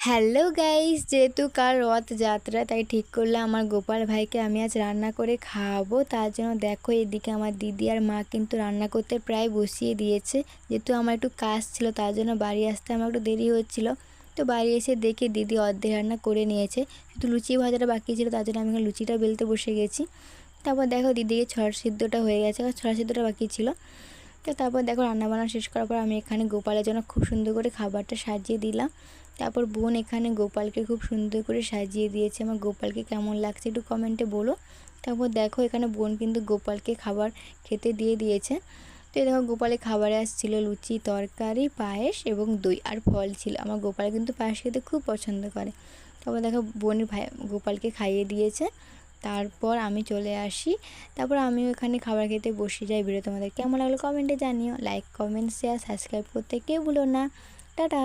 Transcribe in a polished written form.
Hello guys, যেহেতু কাল রথযাত্রা তাই ঠিক করলাম আমার গোপাল ভাইকে আমি আজ রান্না করে খাওয়াবো। তার জন্য দেখো এদিকে আমার দিদি আর মা কিন্তু রান্না করতে প্রায় বসিয়ে দিয়েছে। যেহেতু আমার একটু কাজ ছিল তার জন্য বাড়ি আসতে আমার একটু দেরি হচ্ছিল। তো বাড়ি এসে দেখি দিদি অর্ধেক রান্না করে নিয়েছে, শুধু লুচি ভাজাটা বাকি ছিল, তার জন্য আমি লুচিটা বেলতে বসে গেছি। তারপর দেখো দিদিকে ছড় সিদ্ধটা হয়ে গেছে, ছড়া সিদ্ধটা বাকি ছিল। তো তারপর দেখো রান্নাবান্না শেষ করার পর আমি এখানে গোপালের জন্য খুব সুন্দর করে খাবারটা সাজিয়ে দিলাম। তারপর বোন এখানে গোপালকে খুব সুন্দর করে সাজিয়ে দিয়েছে। আমার গোপালকে কেমন লাগছে একটু কমেন্টে বলো। তারপর দেখো এখানে বোন কিন্তু গোপালকে খাবার খেতে দিয়ে দিয়েছে। তো এই দেখো গোপালের খাবারে আসছিল লুচি, তরকারি, পায়েস এবং দই আর ফল ছিল। আমার গোপাল কিন্তু পায়েস খেতে খুব পছন্দ করে। তারপর দেখো বোনের ভাই গোপালকে খাইয়ে দিয়েছে। তারপর আমি চলে আসি। তারপর আমিও এখানে খাবার খেতে বসে যাই। ভিডিও তোমাদের কেমন লাগলো কমেন্টে জানিও। লাইক, কমেন্ট, শেয়ার, সাবস্ক্রাইব করতে কেউ ভুলো না। টাটা।